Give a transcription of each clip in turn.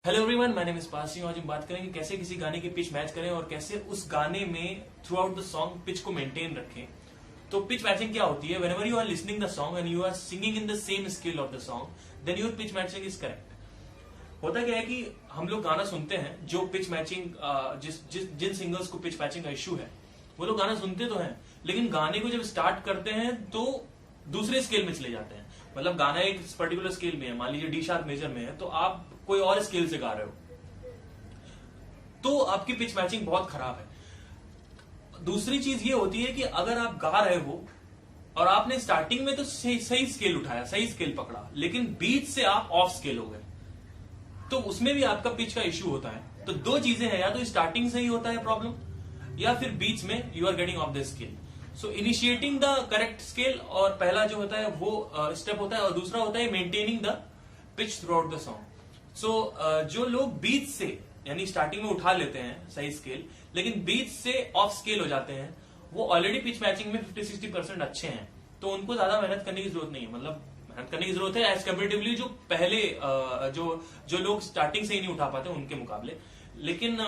Hello everyone, my name is Pasi. आज हम बात करेंगे कैसे किसी गाने की पिच मैच करें और कैसे उस गाने में throughout the song pitch को मेंटेन रखें। तो पिच मैचिंग क्या होती है? Whenever you are listening the song and you are singing in the same scale of the song, then your pitch matching is correct. होता क्या है कि हम लोग गाना सुनते हैं जो पिच मैचिंग जिन सिंगर्स को पिच मैचिंग का इश्यू है वो लोग गाना सुनते तो हैं, लेकिन गाने को जब स्टार्ट करते हैं तो दूसरे स्केल में चले जाते हैं। मतलब गाना एक पर्टिकुलर स्केल में है, मान लीजिए डी शार्प मेजर में है, तो आप कोई और स्केल से गा रहे हो तो आपकी पिच मैचिंग बहुत खराब है। दूसरी चीज ये होती है कि अगर आप गा रहे हो और आपने स्टार्टिंग में तो सही स्केल उठाया, सही स्केल पकड़ा, लेकिन बीच से आप ऑफ स्केल हो गए, तो उसमें भी आपका पिच का इश्यू होता है। तो दो चीजें हैं, या तो स्टार्टिंग से ही होता है प्रॉब्लम या फिर बीच में you are getting off the scale. So initiating the correct scale, और पहला जो होता है वो स्टेप होता है, और दूसरा होता है maintaining the pitch throughout the song. So जो लोग बीच से यानी स्टार्टिंग में उठा लेते हैं सही स्केल, लेकिन बीच से ऑफ स्केल हो जाते हैं, वो ऑलरेडी पिच मैचिंग में 50-60% अच्छे हैं, तो उनको ज्यादा मेहनत करने की जरूरत नहीं है। मतलब मेहनत करने की जरूरत है एज कंपेरेटिवली जो पहले जो लोग स्टार्टिंग से ही नहीं उठा पाते उनके मुकाबले। लेकिन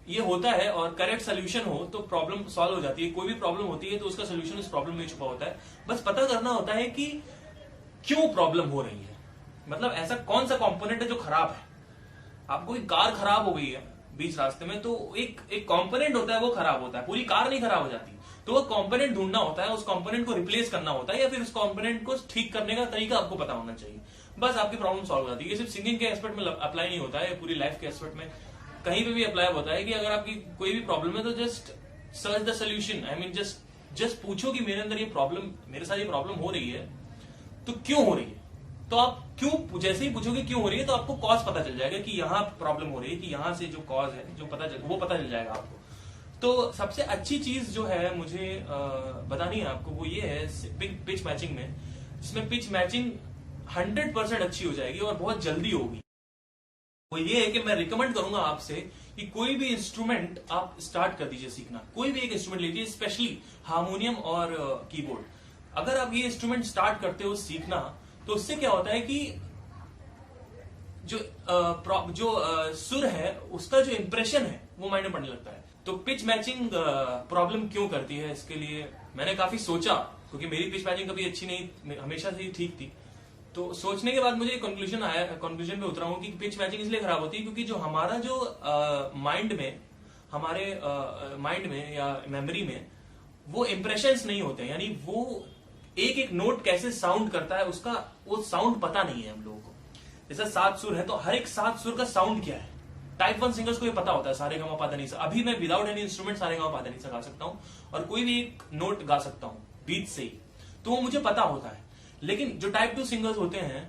ये होता है, और करेक्ट सोल्यूशन हो तो प्रॉब्लम सॉल्व हो जाती है। कोई भी प्रॉब्लम होती है तो उसका सोल्यूशन उस प्रॉब्लम में छुपा होता है। बस पता करना होता है कि क्यों प्रॉब्लम हो रही है, मतलब ऐसा कौन सा कंपोनेंट है जो खराब है। आपको एक कार खराब हो गई है बीच रास्ते में, तो एक कंपोनेंट होता है वो खराब होता है, पूरी कार नहीं खराब हो जाती। तो वो कंपोनेंट ढूंढना होता है, उस कंपोनेंट को रिप्लेस करना होता है, या फिर उस कंपोनेंट को ठीक करने का तरीका आपको पता होना चाहिए। बस आपकी प्रॉब्लम सॉल्व हो जाती है। ये सिर्फ सिंगिंग के एस्पेक्ट में अप्लाई नहीं होता है, पूरी लाइफ के एस्पेक्ट में कहीं पे भी अप्लाई होता है कि अगर आपकी कोई भी प्रॉब्लम है तो just search the solution. I mean just पूछो कि मेरे अंदर ये प्रॉब्लम, मेरे साथ ये प्रॉब्लम हो रही है तो क्यों हो रही है। तो आप क्यों, जैसे ही पूछोगे क्यों हो रही है, तो आपको कॉज पता चल जाएगा कि यहाँ प्रॉब्लम हो रही है, कि यहाँ से जो कॉज है जो वो पता चल जाएगा आपको। तो सबसे अच्छी चीज जो है मुझे बतानी है आपको, वो ये है पिच मैचिंग में, जिसमें पिच मैचिंग 100% अच्छी हो जाएगी और बहुत जल्दी होगी। वो ये है कि मैं रिकमेंड करूंगा आपसे कि कोई भी इंस्ट्रूमेंट आप स्टार्ट कर दीजिए सीखना। कोई भी एक इंस्ट्रूमेंट लीजिए, स्पेशली हारमोनियम और कीबोर्ड। अगर आप ये इंस्ट्रूमेंट स्टार्ट करते हो सीखना, तो उससे क्या होता है कि जो सुर है उसका जो इंप्रेशन है वो मायने पड़ने लगता है। तो पिच मैचिंग प्रॉब्लम क्यों करती है, इसके लिए मैंने काफी सोचा, क्योंकि मेरी पिच मैचिंग कभी अच्छी नहीं, हमेशा से ही ठीक थी। तो सोचने के बाद मुझे कंक्लूजन पे उतरा हूं कि पिच मैचिंग इसलिए खराब होती है क्योंकि जो हमारा जो हमारे माइंड में या मेमोरी में वो इंप्रेशंस नहीं होते, यानी वो एक एक नोट कैसे साउंड करता है उसका वो साउंड पता नहीं है हम लोगों को। जैसे 7 सुर है तो हर एक 7 सुर का साउंड क्या है, टाइप 1 सिंगर्स को ये पता होता है, सारे गामा पाधा नीसा। अभी मैं विदाउट एनी इंस्ट्रूमेंट सारे गामा पाधा नीसा गा सकता हूं और कोई भी एक नोट गा सकता हूं बीच से ही, तो वो मुझे पता होता है। लेकिन जो टाइप 2 सिंगर्स होते हैं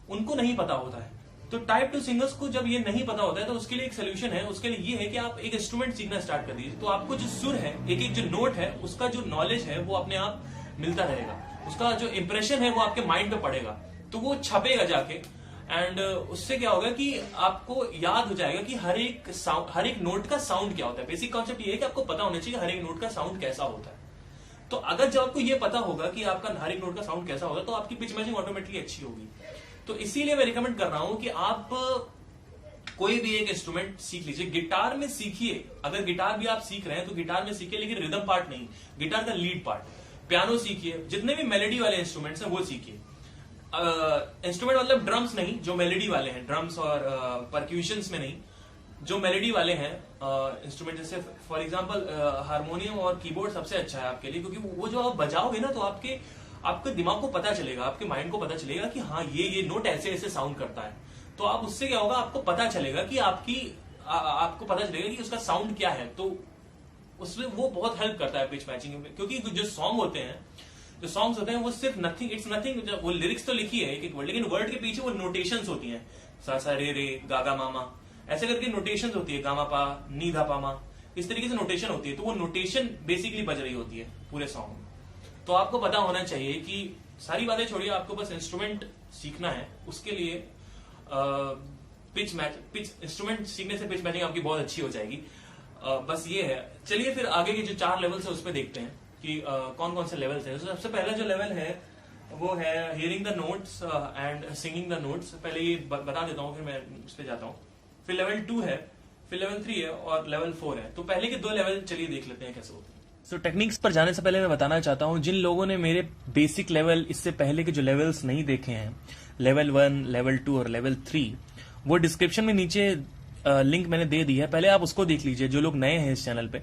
उनको नहीं पता होता है। तो टाइप 2 सिंगर्स को जब ये नहीं पता होता है तो उसके लिए एक सोल्यूशन है। उसके लिए ये है कि आप एक इंस्ट्रूमेंट सीखना स्टार्ट कर दीजिए, तो आपको जो सुर है, एक एक जो नोट है, उसका जो नॉलेज है वो अपने आप मिलता रहेगा, उसका जो इंप्रेशन है वो आपके माइंड में पड़ेगा, तो वो छपेगा जाके। एंड उससे क्या होगा कि आपको याद हो जाएगा कि हर एक नोट का साउंड क्या होता है। बेसिक कॉन्सेप्ट ये है कि आपको पता होना चाहिए हर एक नोट का साउंड कैसा होता है। तो अगर जब आपको ये पता होगा कि आपका हर एक नोट का साउंड कैसा होगा, तो आपकी पिच मैचिंग ऑटोमेटिकली अच्छी होगी। तो इसीलिए मैं रिकमेंड कर रहा हूं कि आप कोई भी एक इंस्ट्रूमेंट सीख लीजिए। गिटार में सीखिए, अगर गिटार भी आप सीख रहे हैं तो गिटार में सीखिए, लेकिन रिदम पार्ट नहीं, गिटार का लीड पार्ट। पियानो सीखिए, जितने भी मेलेडी वाले इंस्ट्रूमेंट्स हैं वो सीखिए। इंस्ट्रूमेंट मतलब ड्रम्स नहीं, जो मेलेडी वाले हैं, ड्रम्स और परक्यूशंस में नहीं, जो मेलेडी वाले हैं इंस्ट्रूमेंट। जैसे फॉर एग्जांपल हारमोनियम और कीबोर्ड सबसे अच्छा है आपके लिए, क्योंकि वो जो आप बजाओगे ना तो आपके दिमाग को पता चलेगा, आपके माइंड को पता चलेगा कि हाँ ये नोट ऐसे ऐसे साउंड करता है। तो आप उससे क्या होगा, आपको पता चलेगा कि आपको पता चलेगा कि उसका साउंड क्या है। तो उसमें वो बहुत हेल्प करता है पिच मैचिंग में, क्योंकि जो सॉन्ग्स होते हैं वो सिर्फ इट्स नथिंग। वो लिरिक्स तो लिखी है एक एक वर्ड, लेकिन वर्ड के पीछे वो नोटेशंस होती हैं, सा सा रे रे गा गा मामा, ऐसे करके नोटेशंस होती है, गामा पा नी धा पा मा, इस तरीके से नोटेशन होती है। तो वो नोटेशन बेसिकली बज रही होती है पूरे सॉन्ग में। तो आपको पता होना चाहिए कि सारी बातें छोड़िए, आपको बस इंस्ट्रूमेंट सीखना है। उसके लिए इंस्ट्रूमेंट सीखने से पिच मैचिंग आपकी बहुत अच्छी हो जाएगी। बस ये है। चलिए फिर आगे के जो 4 लेवल्स है उस पर देखते हैं कि कौन कौन से लेवल्स हैं। तो सबसे पहला जो लेवल है वो है hearing the notes and singing the notes. पहले ये बता देता हूँ, फिर मैं उस पर जाता हूँ। फिर लेवल 2 है, फिर लेवल 3 है और लेवल 4 है। तो पहले के 2 लेवल चलिए देख लेते हैं कैसे होते हैं। सो टेक्निक्स पर जाने से पहले मैं बताना चाहता हूँ, जिन लोगों ने मेरे बेसिक लेवल इससे पहले के जो लेवल्स नहीं देखे हैं, लेवल 1, लेवल 2 और लेवल 3, वो डिस्क्रिप्शन में नीचे लिंक मैंने दे दी है, पहले आप उसको देख लीजिए। जो लोग नए हैं इस चैनल पे,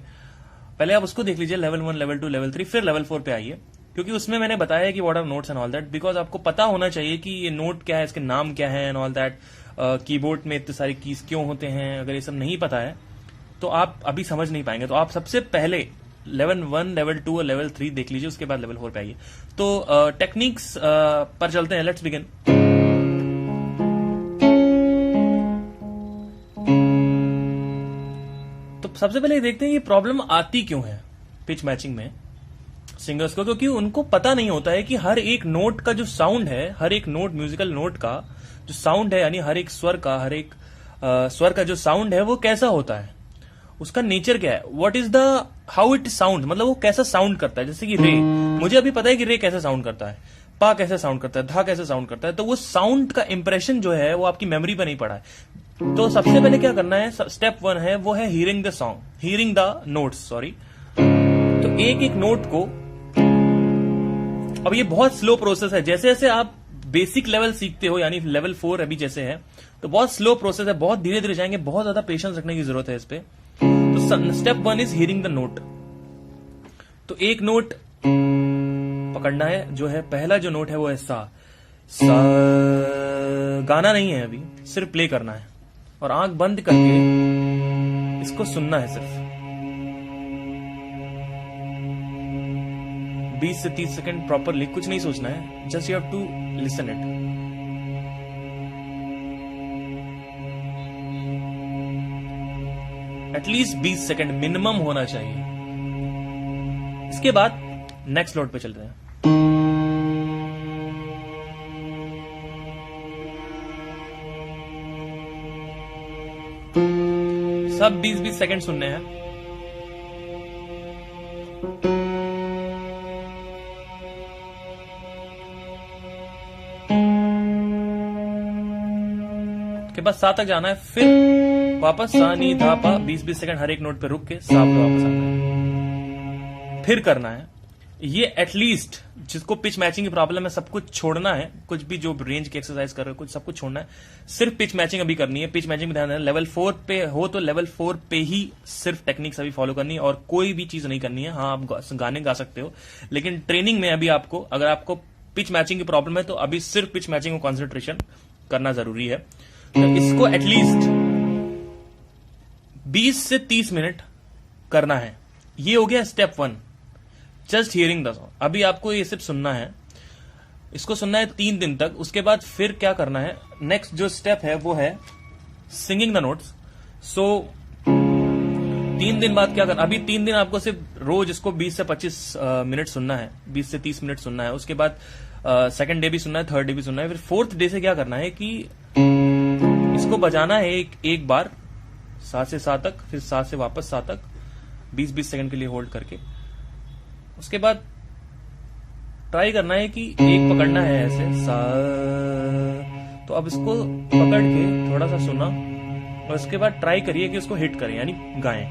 पहले आप उसको देख लीजिए, लेवल 1, लेवल 2, लेवल 3, फिर लेवल 4 पे आइए, क्योंकि उसमें मैंने बताया कि what are notes and all that. Because आपको पता होना चाहिए कि ये नोट क्या है, इसके नाम क्या है एंड ऑल दैट। कीबोर्ड में इतने सारे कीज क्यों होते हैं, अगर ये सब नहीं पता है तो आप अभी समझ नहीं पाएंगे। तो आप सबसे पहले लेवल 1, लेवल 2 और लेवल 3 देख लीजिए, उसके बाद लेवल 4 पे आइए। तो टेक्निक्स पर चलते हैं, लेट्स बिगिन। तो सबसे पहले देखते हैं ये प्रॉब्लम आती क्यों है पिच मैचिंग में सिंगर्स को। क्योंकि उनको पता नहीं होता है कि हर एक नोट का जो साउंड है, हर एक नोट, म्यूजिकल नोट का जो साउंड है, यानी हर एक स्वर का, हर एक स्वर का जो साउंड है वो कैसा होता है, उसका नेचर क्या है, what is the how it sound, मतलब वो कैसा साउंड करता है। जैसे कि रे, मुझे अभी पता है कि रे कैसे साउंड करता है, पा कैसे साउंड करता है, धा कैसे साउंड करता है। तो वो साउंड का इंप्रेशन जो है वो आपकी मेमोरी पर नहीं पड़ा है। तो सबसे पहले क्या करना है, स्टेप 1 है, वो है hearing the song, hearing the notes, sorry. तो एक एक नोट को, अब ये बहुत स्लो प्रोसेस है, जैसे जैसे आप बेसिक लेवल सीखते हो, यानी लेवल 4 अभी जैसे है, तो बहुत स्लो प्रोसेस है, बहुत धीरे धीरे जाएंगे, बहुत ज्यादा पेशेंस रखने की जरूरत है इस पे। तो step 1 is hearing the note. तो एक नोट पकड़ना है, जो है पहला जो नोट है वो है सा। सा गाना नहीं है अभी, सिर्फ प्ले करना है और आंख बंद करके इसको सुनना है सिर्फ। 20 से 30 सेकंड प्रॉपरली, कुछ नहीं सोचना है, just you have to listen it. At least 20 second minimum होना चाहिए। इसके बाद नेक्स्ट नोट पे चल रहे हैं। सब 20-20 सेकंड सुनने हैं। के बाद सा तक जाना है, फिर वापस सा नी धा पा, 20-20 सेकंड हर एक नोट पे रुक के सा पे वापस आना है, फिर करना है ये। एटलीस्ट जिसको पिच मैचिंग की प्रॉब्लम है, सब कुछ छोड़ना है, कुछ भी जो रेंज की एक्सरसाइज कर रहे हो, कुछ सब कुछ छोड़ना है, सिर्फ पिच मैचिंग अभी करनी है। पिच मैचिंग में ध्यान देना, लेवल 4 पे हो तो लेवल 4 पे ही सिर्फ टेक्निक्स अभी फॉलो करनी है और कोई भी चीज नहीं करनी है। हाँ, आप गाने गा सकते हो, लेकिन ट्रेनिंग में अभी आपको, अगर आपको पिच मैचिंग की प्रॉब्लम है तो अभी सिर्फ पिच मैचिंग को कॉन्सेंट्रेशन करना जरूरी है। तो इसको एटलीस्ट 20 से 30 मिनट करना है। ये हो गया step 1, just hearing the song. अभी आपको ये सिर्फ सुनना है, इसको सुनना है 3 दिन तक। उसके बाद फिर क्या करना है, नेक्स्ट जो स्टेप है वो है सिंगिंग द नोट्स। सो 3 दिन बाद क्या करना, अभी 3 दिन आपको सिर्फ रोज इसको 20 से 25 मिनट सुनना है, 20 से 30 मिनट सुनना है। उसके बाद सेकंड डे भी सुनना है, थर्ड डे भी सुनना है। फिर 4th डे से क्या करना है कि इसको बजाना है एक बार सा से सा तक, फिर सा से वापस सा तक, 20-20 सेकंड के लिए होल्ड करके। उसके बाद ट्राई करना है कि एक पकड़ना है ऐसे सा, तो अब इसको पकड़ के थोड़ा सा सुना और उसके बाद ट्राई करिए कि उसको हिट करें, यानी गाएं।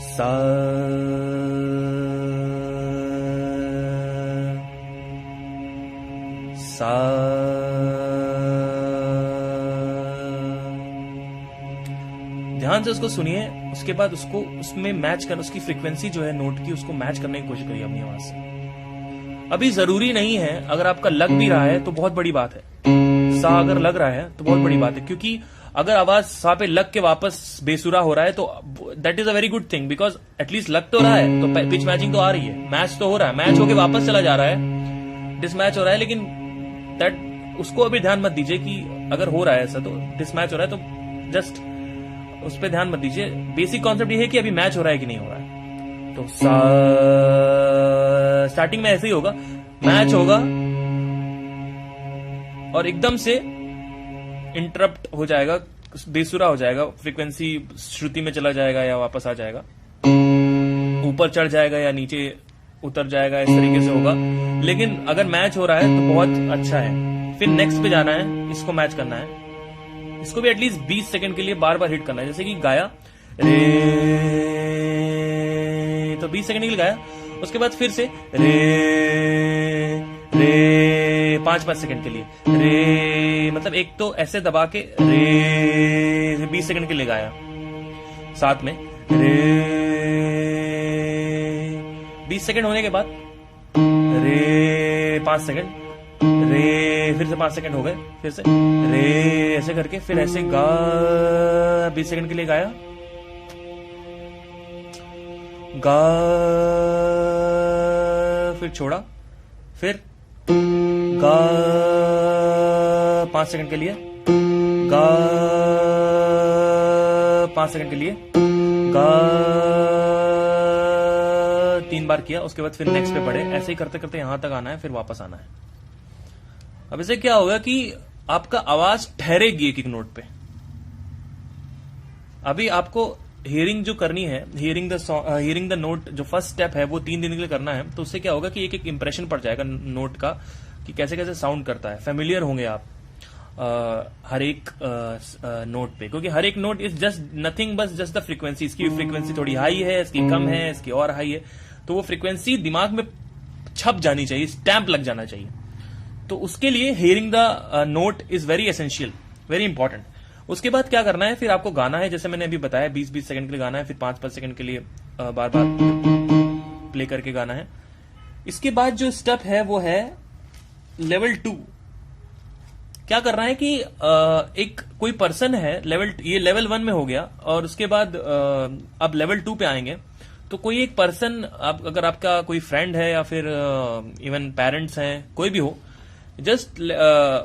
सा सा ध्यान से उसको सुनिए। उसके बाद उसको उसमें मैच कर, उसकी फ्रीक्वेंसी जो है नोट की, उसको मैच करने की कोशिश करिए अपनी आवाज से। अभी जरूरी नहीं है, अगर आपका लग भी रहा है तो बहुत बड़ी बात है। सा अगर लग रहा है तो बहुत बड़ी बात है, क्योंकि अगर आवाज सा पे लग के वापस बेसुरा हो रहा है तो that is a very good thing, because at least लग तो रहा है, तो पिच मैचिंग तो आ रही है, मैच तो हो रहा है, मैच होके वापस चला जा रहा है, डिसमैच हो रहा है। लेकिन दैट उसको अभी ध्यान मत दीजिए कि अगर हो रहा है ऐसा तो डिसमैच हो रहा है, तो जस्ट उस पर ध्यान मत दीजिए। बेसिक कॉन्सेप्ट ये है कि अभी मैच हो रहा है कि नहीं हो रहा है। तो स्टार्टिंग में ऐसे ही होगा, मैच होगा और एकदम से इंटरप्ट हो जाएगा, बेसुरा हो जाएगा, फ्रीक्वेंसी श्रुति में चला जाएगा या वापस आ जाएगा, ऊपर चढ़ जाएगा या नीचे उतर जाएगा, इस तरीके से होगा। लेकिन अगर मैच हो रहा है तो बहुत अच्छा है। फिर नेक्स्ट पे जाना है, इसको मैच करना है। इसको भी एटलीस्ट 20 सेकंड के लिए बार बार हिट करना है। जैसे कि गाया रे, तो 20 सेकंड के लिए गाया, उसके बाद फिर से रे रे 5-5 सेकंड के लिए रे, मतलब एक तो ऐसे दबा के रे 20 सेकंड के लिए गाया, साथ में रे 20 सेकंड होने के बाद रे 5 सेकंड, रे फिर से 5 सेकंड हो गए, फिर से रे, ऐसे करके फिर ऐसे गा 20 सेकंड के लिए गाया, गा, फिर छोड़ा, फिर गा 5 सेकंड के लिए, गा 5 सेकंड के लिए, गा 3 बार किया। उसके बाद फिर नेक्स्ट पे बढ़े, ऐसे ही करते करते यहां तक आना है, फिर वापस आना है। अब इसे क्या होगा कि आपका आवाज ठहरेगी एक एक नोट पे। अभी आपको हियरिंग जो करनी है, हियरिंग द नोट, जो फर्स्ट स्टेप है वो 3 दिन के लिए करना है। तो उससे क्या होगा कि एक एक इंप्रेशन पड़ जाएगा नोट का कि कैसे कैसे साउंड करता है। फेमिलियर होंगे आप हर एक नोट पे, क्योंकि हर एक नोट इज जस्ट नथिंग बस जस्ट द फ्रीक्वेंसी। इसकी फ्रीक्वेंसी थोड़ी हाई है, इसकी कम है, इसकी और हाई है, तो वो फ्रीक्वेंसी दिमाग में छप जानी चाहिए, स्टैंप लग जाना चाहिए। तो उसके लिए hearing the note is very essential, very important. उसके बाद क्या करना है, फिर आपको गाना है, जैसे मैंने अभी बताया 20-20 सेकंड के लिए गाना है, फिर 5-5 सेकंड के लिए बार बार प्ले करके गाना है। इसके बाद जो स्टेप है वो है लेवल 2। क्या करना है कि एक कोई पर्सन है, ये लेवल 1 में हो गया, और उसके बाद अब लेवल 2 पे आएंगे। तो कोई एक पर्सन, अगर आपका कोई फ्रेंड है या फिर इवन पेरेंट्स हैं, कोई भी हो, जस्ट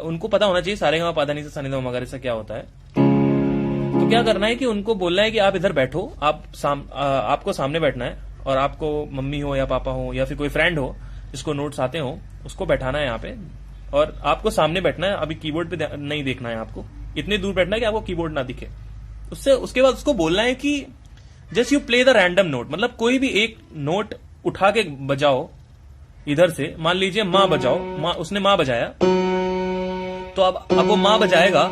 उनको पता होना चाहिए सारेगामा पाधानी सा सानिधा मगर ऐसा क्या होता है। तो क्या करना है कि उनको बोलना है कि आप इधर बैठो, आपको सामने बैठना है, और आपको मम्मी हो या पापा हो या फिर कोई फ्रेंड हो जिसको नोट्स आते हो, उसको बैठाना है यहाँ पे, और आपको सामने बैठना है। अभी कीबोर्ड पे नहीं देखना है, आपको इतने दूर बैठना है कि आपको कीबोर्ड ना दिखे। उसके बाद उसको बोलना है कि just you play the random note, मतलब कोई भी एक नोट उठा के बजाओ इधर से। मान लीजिए माँ बजाओ, उसने माँ बजाया, तो अब वो माँ बजाएगा,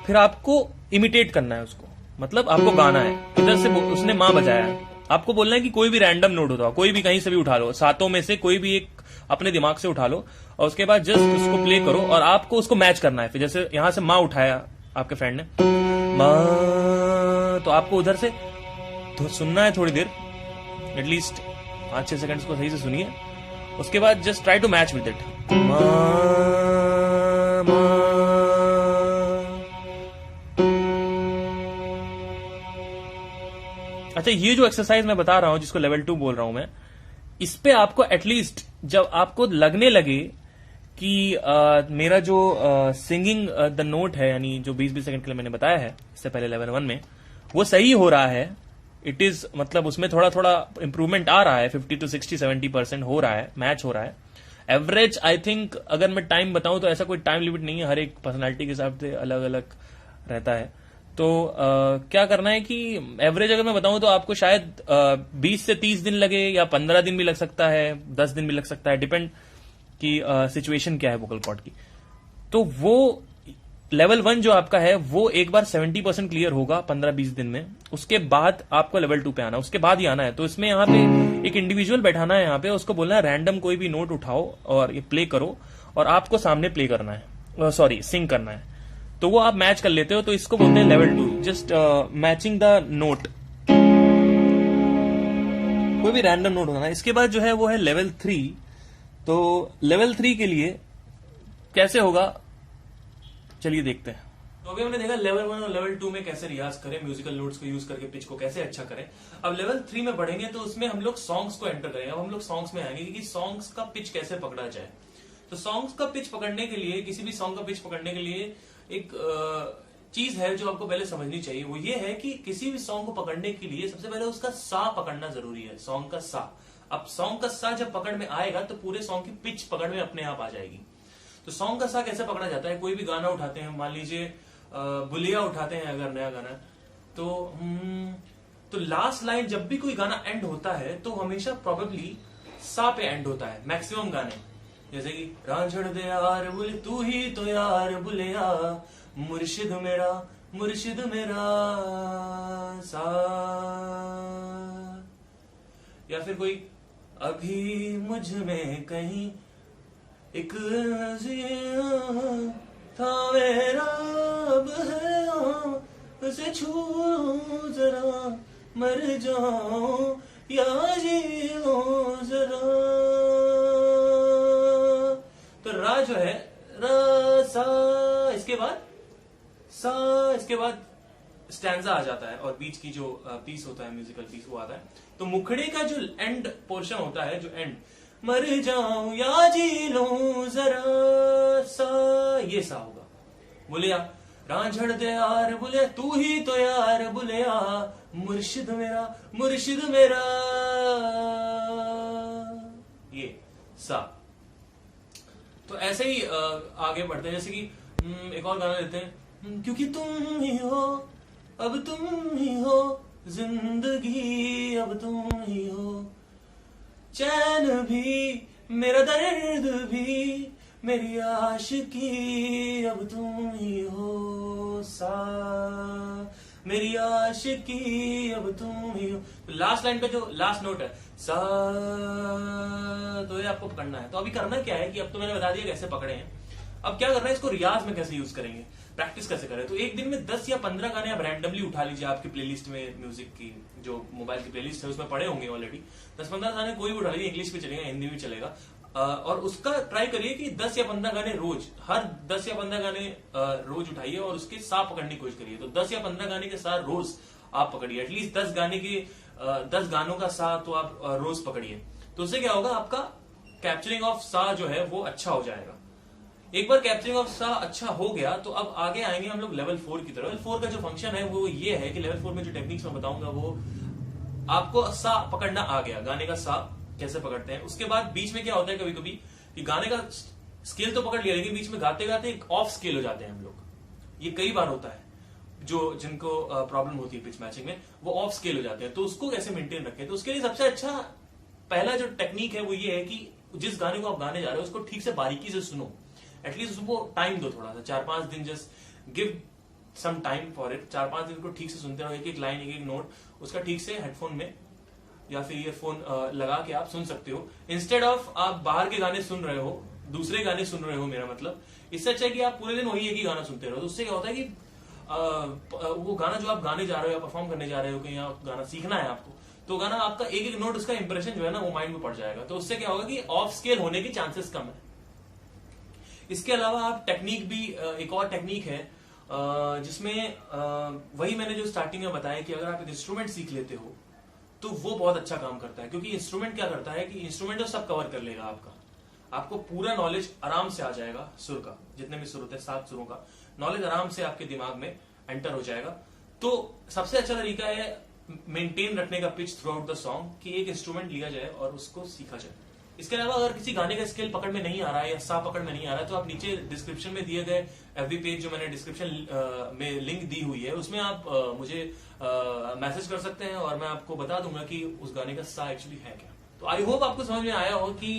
फिर आपको इमिटेट करना है उसको, मतलब आपको गाना है। इधर से उसने माँ बजाया, आपको बोलना है कि कोई भी रैंडम नोट होता, कोई भी कहीं से भी उठा लो, सातों में से कोई भी एक अपने दिमाग से उठा लो, और उसके बाद जस्ट उसको प्ले करो, और आपको उसको मैच करना है। फिर जैसे यहां से माँ उठाया आपके फ्रेंड ने, माँ, तो आपको उधर से तो सुनना है थोड़ी देर, एटलीस्ट 5-6 सेकंड्स को सही से सुनिए। उसके बाद just try to match with it. अच्छा, ये जो एक्सरसाइज मैं बता रहा हूं, जिसको लेवल 2 बोल रहा हूं मैं, इस पे आपको एटलीस्ट जब आपको लगने लगे कि मेरा जो सिंगिंग द नोट है, यानी जो 20-20 सेकंड के लिए मैंने बताया है इससे पहले लेवल 1 में, वो सही हो रहा है, इट इज, मतलब उसमें थोड़ा थोड़ा इंप्रूवमेंट आ रहा है, 50 to 60-70% हो रहा है, मैच हो रहा है। एवरेज आई थिंक, अगर मैं टाइम बताऊं तो ऐसा कोई टाइम लिमिट नहीं है, हर एक पर्सनालिटी के हिसाब से अलग अलग रहता है। तो क्या करना है कि एवरेज अगर मैं बताऊं तो आपको शायद 20 से 30 दिन लगे, या 15 दिन भी लग सकता है, 10 दिन भी लग सकता है, डिपेंड कि सिचुएशन क्या है वोकल कॉर्ड की। तो वो लेवल 1 जो आपका है वो एक बार 70% क्लियर होगा 15-20 दिन में। उसके बाद आपको लेवल 2 पे आना, उसके बाद ही आना है। तो इसमें यहाँ पे एक इंडिविजुअल बैठाना है, यहाँ पे उसको बोलना है रैंडम कोई भी नोट उठाओ और ये प्ले करो, और आपको सामने प्ले करना है, सॉरी सिंग करना है। तो वो आप मैच कर लेते हो, तो इसको बोलते हैं level 2, just matching the note, कोई भी रैंडम नोट होना है। इसके बाद जो है वो है लेवल 3। तो लेवल 3 के लिए कैसे होगा, चलिए देखते हैं। तो अभी हमने देखा लेवल 1 और लेवल 2 में कैसे रियाज करें, म्यूजिकल नोट्स को यूज करके पिच को कैसे अच्छा करें। अब लेवल 3 में बढ़ेंगे तो उसमें हम लोग सॉन्ग्स को एंटर करेंगे। अब हम लोग सॉन्ग्स में आएंगे कि सॉन्ग्स का पिच कैसे पकड़ा जाए। तो सॉन्ग्स का पिच पकड़ने के लिए, किसी भी सॉन्ग का पिच पकड़ने के लिए एक चीज है जो आपको पहले समझनी चाहिए, वो ये है कि किसी भी सॉन्ग को पकड़ने के लिए सबसे पहले उसका सा पकड़ना जरूरी है, सॉन्ग का सा। अब सॉन्ग का सा जब पकड़ में आएगा तो पूरे सॉन्ग की पिच पकड़ में अपने आप आ जाएगी। तो सॉन्ग का सा कैसे पकड़ा जाता है, कोई भी गाना उठाते हैं, मान लीजिए बुलिया उठाते हैं अगर नया गाना, तो तो लास्ट लाइन जब भी कोई गाना एंड होता है तो हमेशा प्रोबेबली सा पे एंड होता है मैक्सिमम गाने, जैसे कि रांझड़ दे यार बुले तू ही तो यार बुलिया मुर्शिद मेरा सा, या फिर कोई अभी मुझ में कहीं एक था मेरा अब है उसे छू जरा मर जाऊं या जियो जरा। तो रा जो है रा सा, इसके बाद सा, इसके बाद स्टैंजा आ जाता है और बीच की जो पीस होता है म्यूजिकल पीस वो आता है। तो मुखड़े का जो एंड पोर्शन होता है, जो एंड मर जाऊं या जी लूं जरा सा, ये सा होगा। बोलिया रांझड़ दे यार बोले तू ही तो यार बुलिया मुर्शिद मेरा ये सा। तो ऐसे ही आगे बढ़ते हैं, जैसे कि एक और गाना लेते हैं, क्योंकि तुम ही हो अब तुम ही हो जिंदगी अब तुम ही हो, चैन भी मेरा दर्द भी मेरी आशिकी अब तुम ही हो सा, मेरी आशिकी अब तुम ही हो। तो लास्ट लाइन पे जो लास्ट नोट है सा, तो ये आपको पकड़ना है। तो अभी करना क्या है कि अब तो मैंने बता दिया कैसे पकड़े हैं, अब क्या करना है, इसको रियाज में कैसे यूज करेंगे, प्रैक्टिस कैसे करें। तो एक दिन में 10 या 15 गाने आप रैंडमली उठा लीजिए, आपकी प्लेलिस्ट में म्यूजिक की जो मोबाइल की प्लेलिस्ट है उसमें पड़े होंगे ऑलरेडी, 10-15 गाने कोई भी उठा लीजिए, इंग्लिश भी चलेगा हिंदी भी चलेगा, और उसका ट्राई करिए कि 10 या 15 गाने रोज, हर 10 या 15 गाने रोज उठाइए और उसके सा पकड़ने की कोशिश करिए। तो 10 या 15 गाने के साथ रोज आप पकड़िए, एटलीस्ट 10 गाने के 10 गानों का सा तो आप रोज पकड़िए। तो उससे क्या होगा, आपका कैप्चरिंग ऑफ सा जो है वो अच्छा हो जाएगा। एक बार कैप्चरिंग ऑफ सा अच्छा हो गया तो अब आगे आएंगे हम लोग लेवल 4 की तरफ। लेवल 4 का जो फंक्शन है वो ये है कि लेवल 4 में जो टेक्निक्स मैं बताऊंगा वो आपको सा पकड़ना आ गया, गाने का सा कैसे पकड़ते हैं। उसके बाद बीच में क्या होता है कभी कभी कि गाने का स्केल तो पकड़ लिया लेकिन बीच में गाते गाते एक ऑफ स्केल हो जाते हैं हम लोग, ये कई बार होता है, जो जिनको प्रॉब्लम होती है पिच मैचिंग में वो ऑफ स्केल हो जाते हैं। तो उसको कैसे मेंटेन रखें, तो उसके लिए सबसे अच्छा पहला जो टेक्निक है वो ये है कि जिस गाने को आप गाने जा रहे हो उसको ठीक से बारीकी से सुनो, एटलीस्ट उसको टाइम दो थोड़ा सा, 4-5 दिन just give some time for it. 4-5 दिन को ठीक से सुनते रहो, एक एक लाइन एक एक नोट उसका ठीक से हेडफोन में या फिर ईयरफोन लगा के आप सुन सकते हो, इंस्टेड ऑफ आप बाहर के गाने सुन रहे हो, दूसरे गाने सुन रहे हो। मेरा मतलब इससे अच्छा है कि आप पूरे दिन वही एक ही गाना सुनते रहो। तो उससे क्या होता है कि वो गाना जो आप गाने जा रहे हो या परफॉर्म करने जा रहे हो, कहीं आप गाना सीखना है आपको, तो गाना आपका एक एक नोट उसका इंप्रेशन जो है ना वो माइंड में पड़ जाएगा। तो उससे क्या होगा कि ऑफ स्केल होने के चांसेस कम है। इसके अलावा आप टेक्निक भी, एक और टेक्निक है जिसमें वही मैंने जो स्टार्टिंग में बताया कि अगर आप एक इंस्ट्रूमेंट सीख लेते हो तो वो बहुत अच्छा काम करता है, क्योंकि इंस्ट्रूमेंट क्या करता है कि इंस्ट्रूमेंट तो सब कवर कर लेगा आपका, आपको पूरा नॉलेज आराम से आ जाएगा, सुर का जितने भी सुर होते हैं 7 सुरों का नॉलेज आराम से आपके दिमाग में एंटर हो जाएगा। तो सबसे अच्छा तरीका है मेंटेन रखने का pitch throughout the song, कि एक इंस्ट्रूमेंट लिया जाए और उसको सीखा जाए। इसके अलावा अगर किसी गाने का स्केल पकड़ में नहीं आ रहा है या सा पकड़ में नहीं आ रहा है तो आप नीचे डिस्क्रिप्शन में दिए गए एफबी पेज जो मैंने डिस्क्रिप्शन में लिंक दी हुई है उसमें आप मुझे मैसेज कर सकते हैं और मैं आपको बता दूंगा कि उस गाने का सा एक्चुअली है क्या। तो आई होप आपको समझ में आया हो कि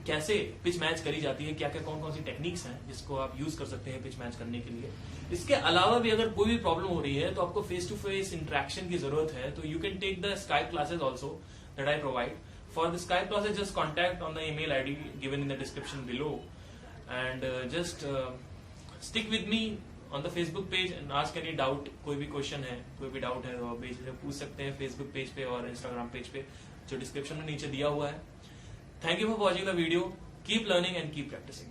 कैसे पिच मैच करी जाती है, क्या क्या कौन कौन सी टेक्निक्स हैं जिसको आप यूज कर सकते हैं पिच मैच करने के लिए। इसके अलावा भी अगर कोई भी प्रॉब्लम हो रही है तो आपको फेस टू फेस इंटरेक्शन की जरूरत है, तो you can take the Skype classes also that I provide. For the Skype classes, just contact on the email ID given in the description below, and just stick with me on the Facebook page and ask any doubt. कोई भी question है, कोई भी doubt है तो आप बेझिझक पूछ सकते हैं Facebook पेज पे और Instagram पेज पे जो डिस्क्रिप्शन में नीचे दिया हुआ है। Thank you for watching the video. Keep learning and keep practicing.